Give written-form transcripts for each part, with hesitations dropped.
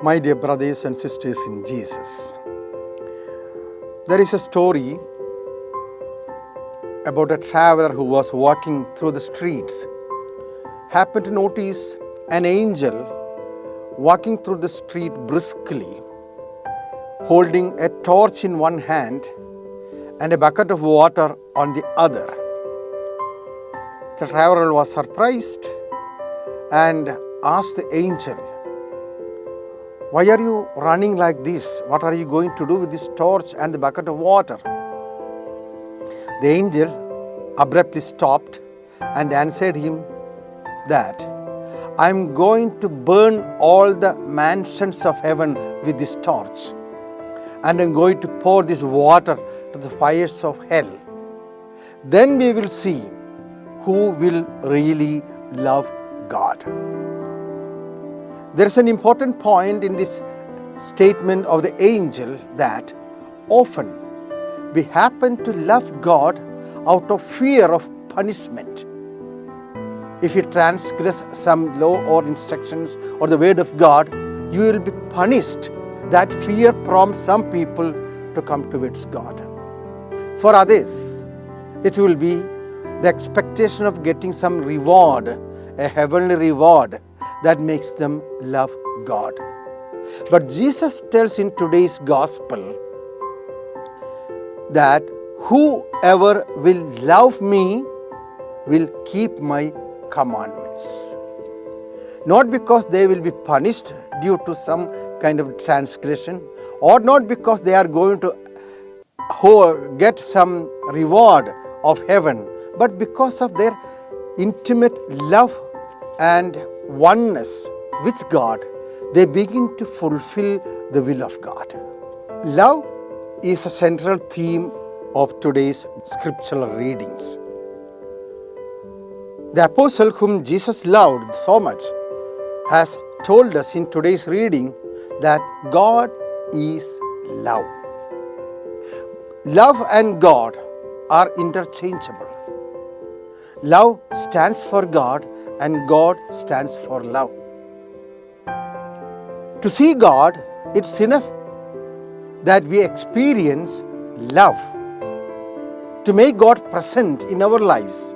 My dear brothers and sisters in Jesus, there is a story about a traveler who was walking through the streets, happened to notice an angel walking through the street briskly, holding a torch in one hand and a bucket of water on the other. The traveler was surprised and asked the angel, "Why are you running like this? What are you going to do with this torch and the bucket of water?" The angel abruptly stopped and answered him that, "I am going to burn all the mansions of heaven with this torch, and I am going to pour this water to the fires of hell. Then we will see who will really love God." There is an important point in this statement of the angel that often we happen to love God out of fear of punishment. If you transgress some law or instructions or the word of God, you will be punished. That fear prompts some people to come towards God. For others, it will be the expectation of getting some reward, a heavenly reward that makes them love God. But Jesus tells in today's gospel that whoever will love me will keep my commandments. Not because they will be punished due to some kind of transgression, or not because they are going to get some reward of heaven, but because of their intimate love and oneness with God, they begin to fulfill the will of God. Love is a central theme of today's scriptural readings. The apostle whom Jesus loved so much has told us in today's reading that God is love. Love and God are interchangeable. Love stands for God and God stands for love. To see God, it's enough that we experience love. To make God present in our lives,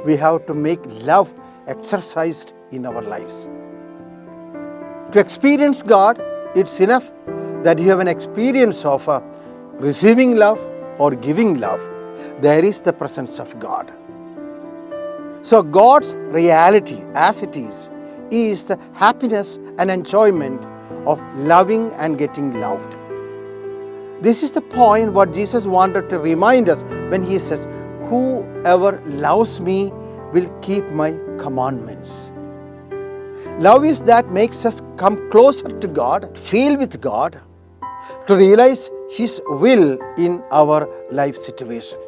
we have to make love exercised in our lives. To experience God, it's enough that you have an experience of receiving love or giving love. There is the presence of God. So God's reality as it is the happiness and enjoyment of loving and getting loved. This is the point what Jesus wanted to remind us when he says, "Whoever loves me will keep my commandments." Love is that makes us come closer to God, feel with God, to realize His will in our life situation.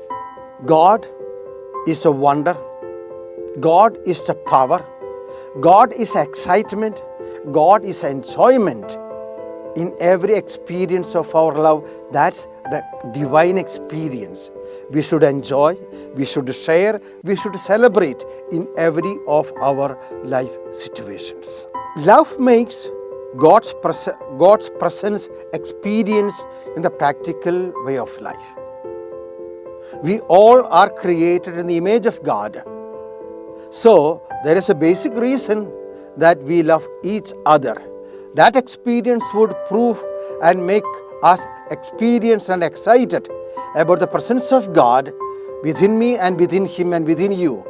God is a wonder. God is the power. God is excitement. God is enjoyment in every experience of our love. That's the divine experience. We should enjoy, we should share, we should celebrate in every of our life situations. Love makes God's presence experienced in the practical way of life. We all are created in the image of God. So, there is a basic reason that we love each other. That experience would prove and make us experienced and excited about the presence of God within me and within Him and within you.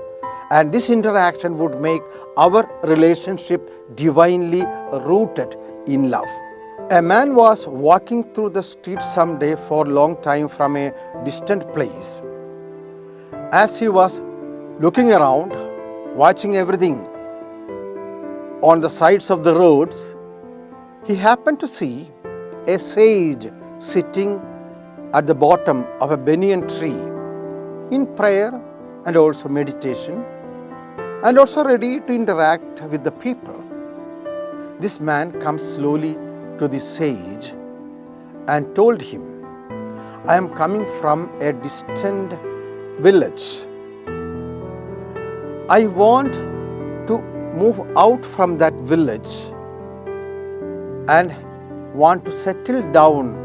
And this interaction would make our relationship divinely rooted in love. A man was walking through the street someday for a long time from a distant place. As he was looking around, watching everything on the sides of the roads, he happened to see a sage sitting at the bottom of a banyan tree in prayer and also meditation, and also ready to interact with the people. This man comes slowly to the sage and told him, "I am coming from a distant village. I want to move out from that village and want to settle down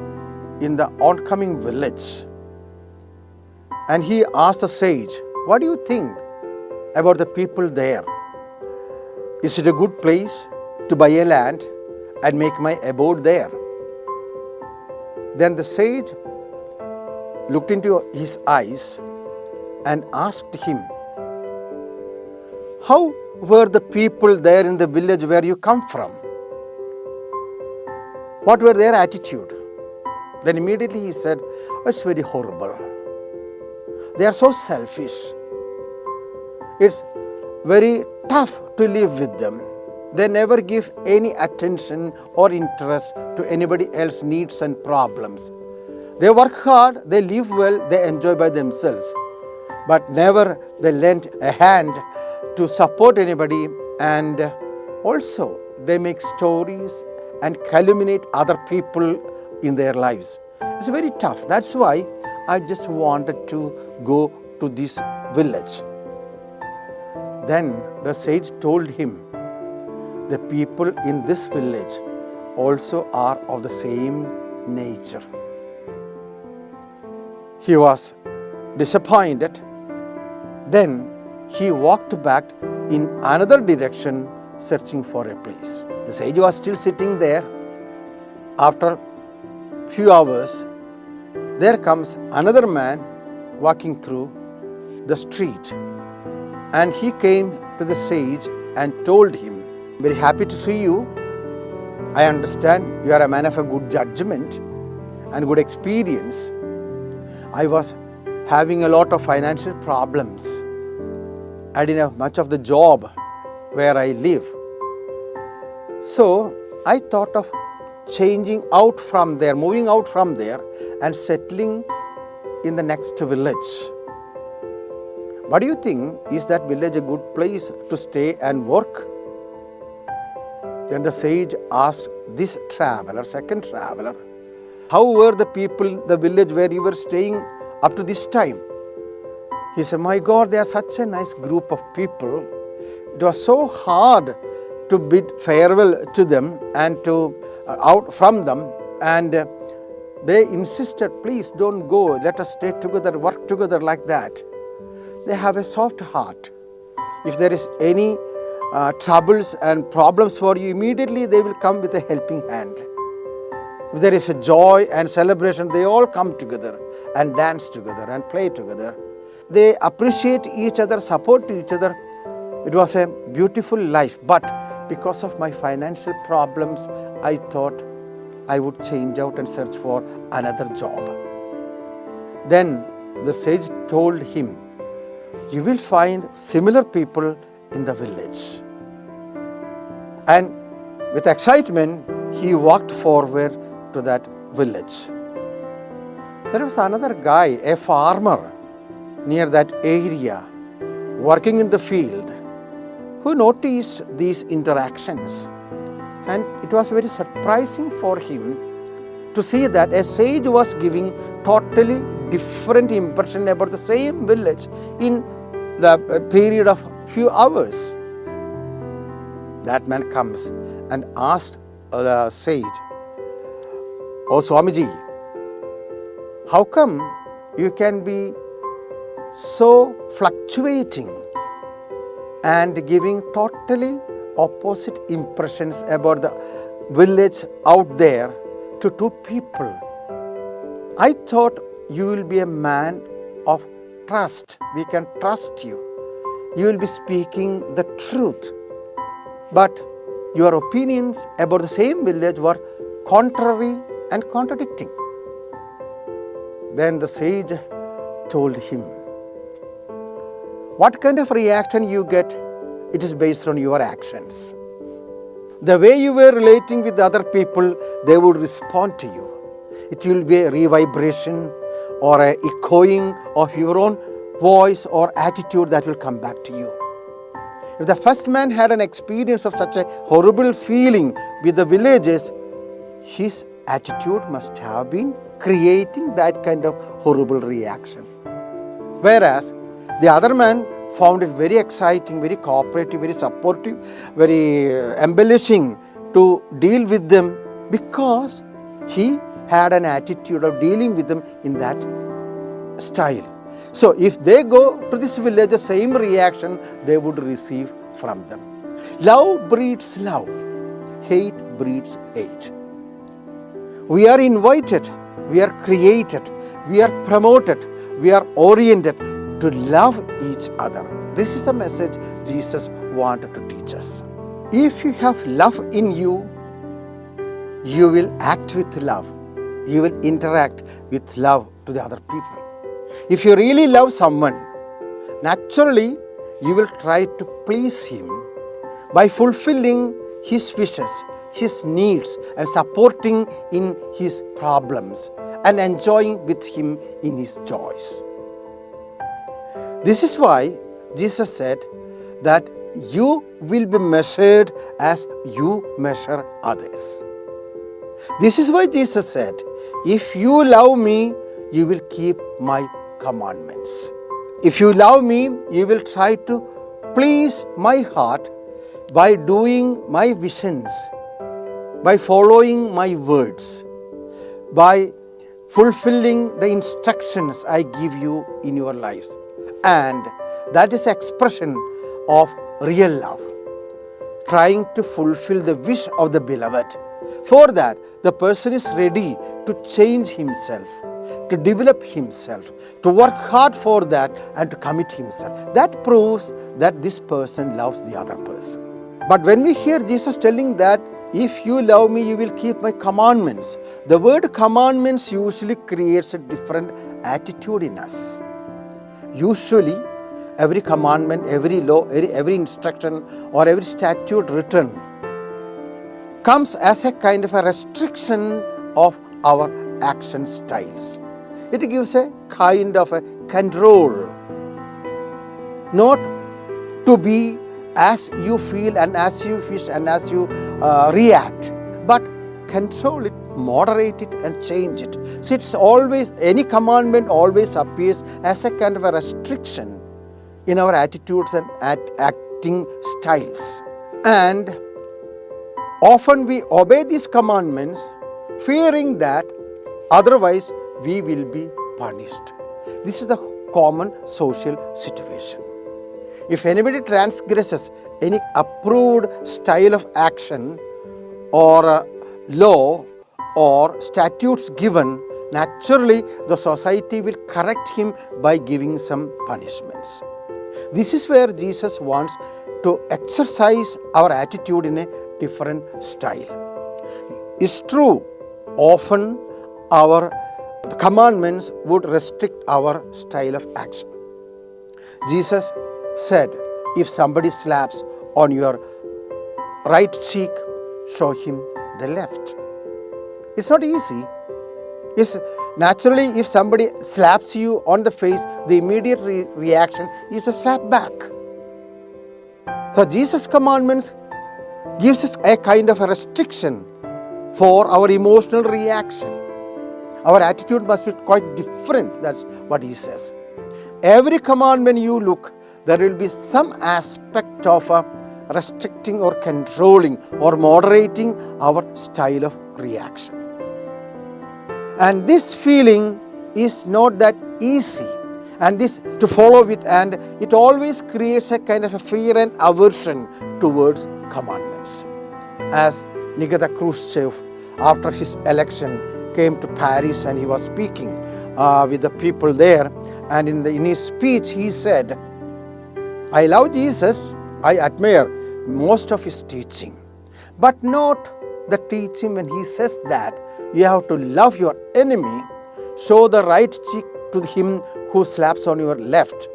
in the oncoming village. And he asked the sage, "What do you think about the people there? Is it a good place to buy a land and make my abode there?" Then the sage looked into his eyes and asked him, "How were the people there in the village where you come from? What were their attitude?" Then immediately he said, "It's very horrible. They are so selfish. It's very tough to live with them. They never give any attention or interest to anybody else's needs and problems. They work hard, they live well, they enjoy by themselves. But never they lend a hand to support anybody, and also they make stories and calumniate other people in their lives. It's very tough. That's why I just wanted to go to this village." Then the sage told him, "The people in this village also are of the same nature." He was disappointed. Then he walked back in another direction, searching for a place. The sage was still sitting there. After few hours, there comes another man walking through the street, and he came to the sage and told him, "Very happy to see you. I understand you are a man of a good judgment and good experience. I was having a lot of financial problems. I didn't have much of the job where I live. So I thought of changing out from there, moving out from there and settling in the next village. What do you think? Is that village a good place to stay and work?" Then the sage asked this traveler, second traveler, "How were the people in the village where you were staying up to this time?" He said, "My God, they are such a nice group of people. It was so hard to bid farewell to them and to out from them, and they insisted, 'Please don't go, let us stay together, work together,' like that. They have a soft heart. If there is any troubles and problems for you, immediately they will come with a helping hand. If there is a joy and celebration, they all come together and dance together and play together. They appreciate each other, support each other. It was a beautiful life. But because of my financial problems, I thought I would change out and search for another job." Then the sage told him, "You will find similar people in the village." And with excitement, he walked forward to that village. There was another guy, a farmer, near that area, working in the field, who noticed these interactions. And it was very surprising for him to see that a sage was giving totally different impression about the same village in the period of few hours. That man comes and asked the sage, "Oh Swamiji, how come you can be so fluctuating and giving totally opposite impressions about the village out there to two people? I thought you will be a man of trust. We can trust you. You will be speaking the truth. But your opinions about the same village were contrary and contradicting." Then the sage told him, "What kind of reaction you get, it is based on your actions. The way you were relating with other people, they would respond to you. It will be a revibration or a echoing of your own voice or attitude that will come back to you. If the first man had an experience of such a horrible feeling with the villages, his attitude must have been creating that kind of horrible reaction. Whereas the other man found it very exciting, very cooperative, very supportive, very embellishing to deal with them because he had an attitude of dealing with them in that style. So if they go to this village, the same reaction they would receive from them. Love breeds love. Hate breeds hate. We are invited, we are created, we are promoted, we are oriented to love each other. This is the message Jesus wanted to teach us. If you have love in you, you will act with love. You will interact with love to the other people. If you really love someone, naturally you will try to please him by fulfilling his wishes, his needs, and supporting in his problems and enjoying with him in his joys. This is why Jesus said that you will be measured as you measure others. This is why Jesus said, if you love me, you will keep my commandments. If you love me, you will try to please my heart by doing my visions, by following my words, by fulfilling the instructions I give you in your lives. And that is expression of real love, trying to fulfill the wish of the beloved. For that, the person is ready to change himself, to develop himself, to work hard for that and to commit himself. That proves that this person loves the other person. But when we hear Jesus telling that, if you love me, you will keep my commandments, the word commandments usually creates a different attitude in us. Usually, every commandment, every law, every instruction or every statute written comes as a kind of a restriction of our action styles. It gives a kind of a control, not to be as you feel and as you wish and as you react, but control it, moderate it and change it. So it's always, any commandment always appears as a kind of a restriction in our attitudes and acting styles. And often we obey these commandments fearing that otherwise we will be punished. This is the common social situation. If anybody transgresses any approved style of action or law or statutes given, naturally the society will correct him by giving some punishments. This is where Jesus wants to exercise our attitude in a different style. It's true, often our commandments would restrict our style of action. Jesus said, if somebody slaps on your right cheek, show him the left. It's not easy. Naturally, if somebody slaps you on the face, the immediate reaction is a slap back. So Jesus' commandments gives us a kind of a restriction for our emotional reaction. Our attitude must be quite different. That's what he says. Every commandment you look, there will be some aspect of restricting or controlling or moderating our style of reaction. And this feeling is not that easy, and this to follow with, and it always creates a kind of a fear and aversion towards commandments. As Nikita Khrushchev, after his election, came to Paris and he was speaking with the people there, and in his speech he said, I love Jesus, I admire most of his teaching, but not the teaching when he says that you have to love your enemy, show the right cheek to him who slaps on your left.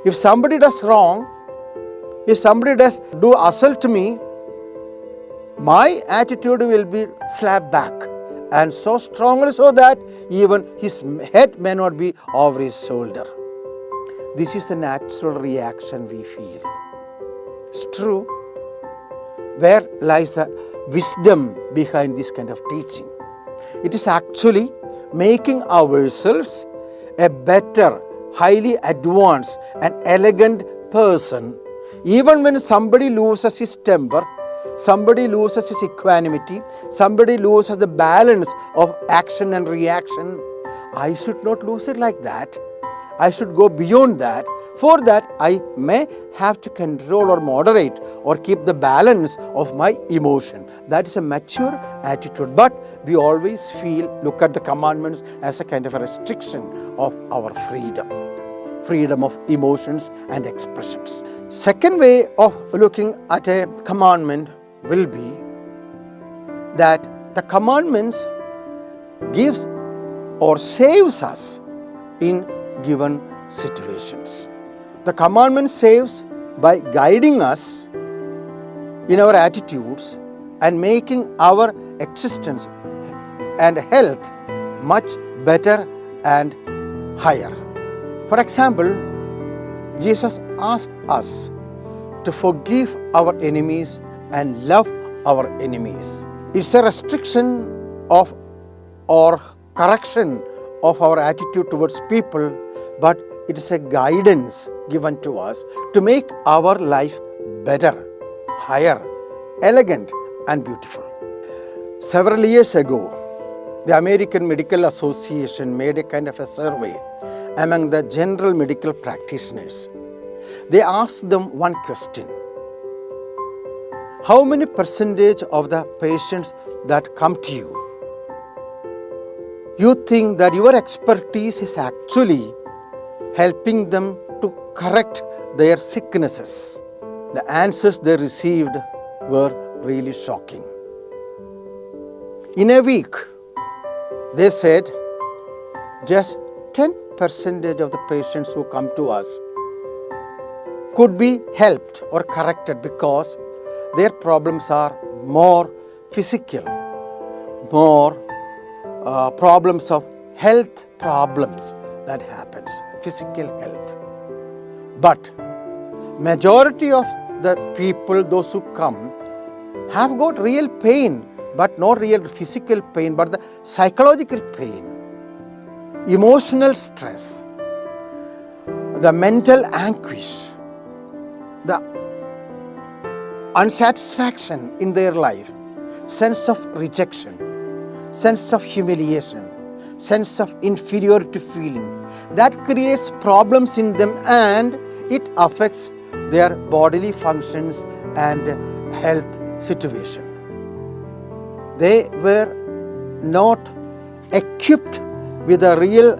If somebody does wrong, if somebody does do assault to me, my attitude will be slap back, and so strongly so that even his head may not be over his shoulder. This is a natural reaction we feel. It's true. Where lies the wisdom behind this kind of teaching? It is actually making ourselves a better, highly advanced and elegant person. Even when somebody loses his temper, somebody loses his equanimity, somebody loses the balance of action and reaction, I should not lose it like that. I should go beyond that. For that, I may have to control or moderate or keep the balance of my emotion. That is a mature attitude. But we always look at the commandments as a kind of a restriction of our freedom of emotions and expressions. Second way of looking at a commandment will be that the commandments gives or saves us in given situations. The commandment saves by guiding us in our attitudes and making our existence and health much better and higher. For example, Jesus asked us to forgive our enemies and love our enemies. It's a restriction of or correction of our attitude towards people, but it is a guidance given to us to make our life better, higher, elegant and beautiful. Several years ago, the American Medical Association made a kind of a survey among the general medical practitioners. They asked them one question: how many percentage of the patients that come to you think that your expertise is actually helping them to correct their sicknesses? The answers they received were really shocking. In a week, they said just 10% of the patients who come to us could be helped or corrected because their problems are more physical, more problems of health problems that happens, physical health. But majority of the people, those who come, have got real pain, but not real physical pain, but the psychological pain, emotional stress, the mental anguish, the unsatisfaction in their life, sense of rejection, sense of humiliation, sense of inferiority feeling. That creates problems in them and it affects their bodily functions and health situation. They were not equipped with the real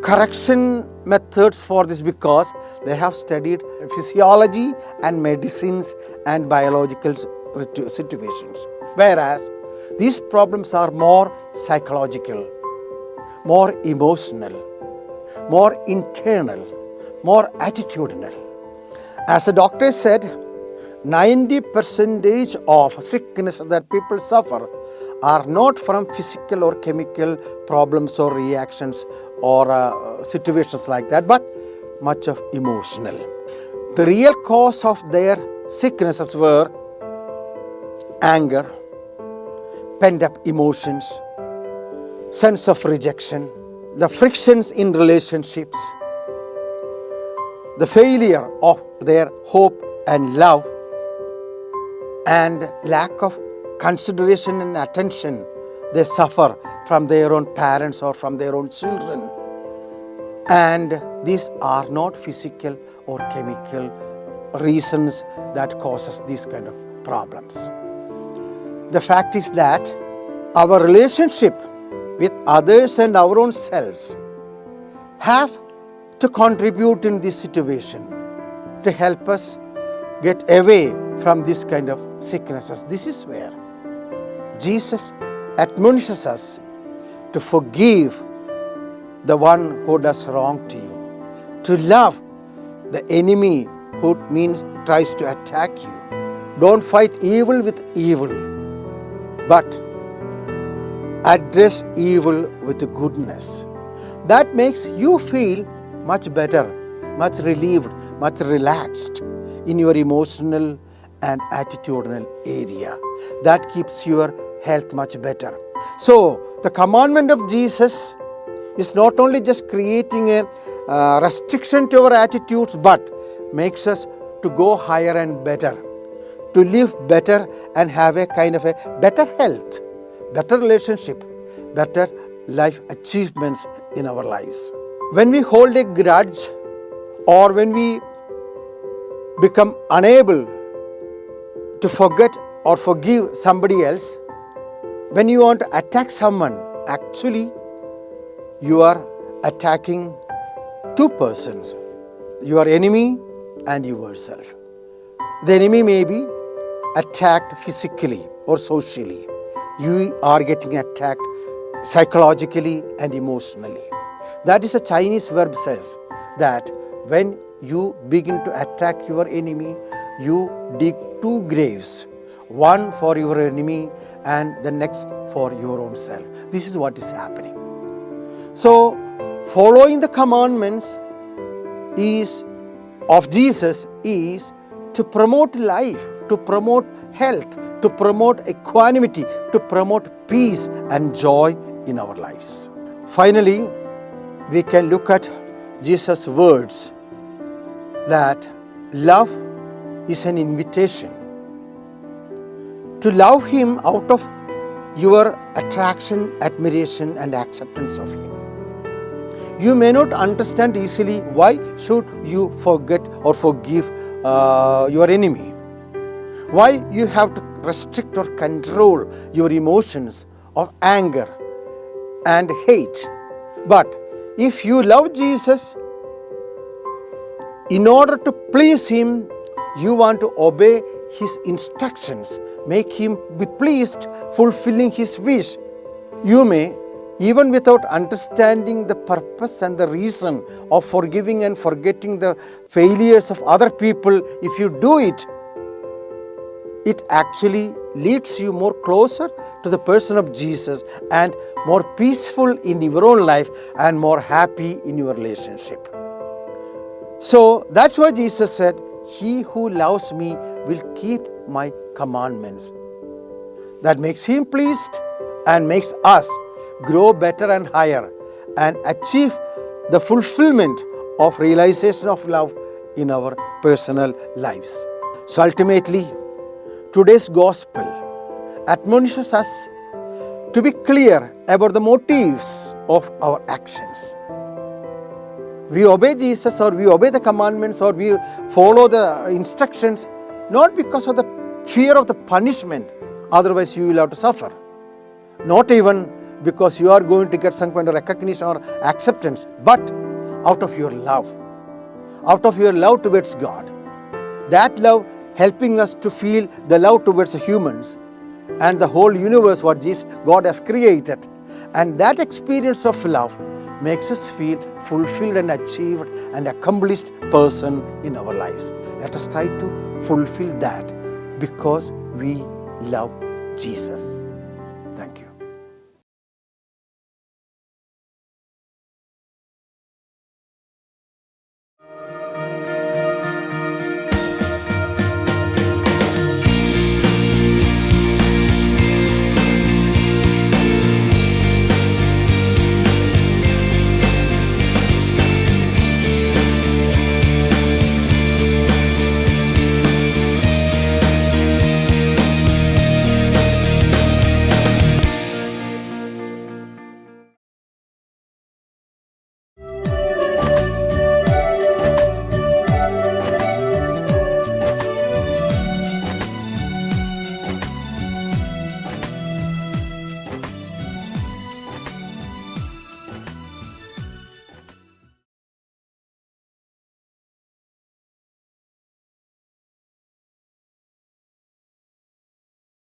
correction methods for this because they have studied physiology and medicines and biological situations. Whereas these problems are more psychological, more emotional, more internal, more attitudinal. As the doctor said, 90% of sickness that people suffer are not from physical or chemical problems or reactions or situations like that, but much of emotional. The real cause of their sicknesses were anger, pent-up emotions, sense of rejection, the frictions in relationships, the failure of their hope and love, and lack of consideration and attention they suffer from their own parents or from their own children. And these are not physical or chemical reasons that causes these kind of problems. The fact is that our relationship with others and our own selves have to contribute in this situation to help us get away from this kind of sicknesses. This is where Jesus admonishes us to forgive the one who does wrong to you, to love the enemy who tries to attack you. Don't fight evil with evil, but address evil with goodness. That makes you feel much better, much relieved, much relaxed in your emotional and attitudinal area. That keeps your health much better. So, the commandment of Jesus is not only just creating a restriction to our attitudes, but makes us to go higher and better, to live better and have a kind of a better health, better relationship, better life achievements in our lives. When we hold a grudge or when we become unable to forget or forgive somebody else, when you want to attack someone, actually you are attacking two persons, your enemy and yourself. The enemy may be attacked physically or socially. You are getting attacked psychologically and emotionally. That is a Chinese verb says that when you begin to attack your enemy, you dig two graves, one for your enemy and the next for your own self. This is what is happening. So, following the commandments of Jesus is to promote life, to promote health, to promote equanimity, to promote peace and joy in our lives. Finally, we can look at Jesus' words that love is an invitation. To love Him out of your attraction, admiration and acceptance of Him. You may not understand easily why should you forget or forgive your enemy. Why you have to restrict or control your emotions of anger and hate. But if you love Jesus, in order to please Him, you want to obey His instructions, make Him be pleased, fulfilling His wish. You may, even without understanding the purpose and the reason of forgiving and forgetting the failures of other people, if you do it, it actually leads you more closer to the person of Jesus and more peaceful in your own life and more happy in your relationship. So that's why Jesus said, "He who loves me will keep my commandments." That makes Him pleased and makes us grow better and higher and achieve the fulfillment of realization of love in our personal lives. So ultimately, today's gospel admonishes us to be clear about the motives of our actions. We obey Jesus or we obey the commandments or we follow the instructions not because of the fear of the punishment, otherwise you will have to suffer. Not even because you are going to get some kind of recognition or acceptance, but out of your love towards God. That love helping us to feel the love towards humans and the whole universe what God has created. And that experience of love makes us feel fulfilled and achieved and accomplished person in our lives. Let us try to fulfill that because we love Jesus. Thank you.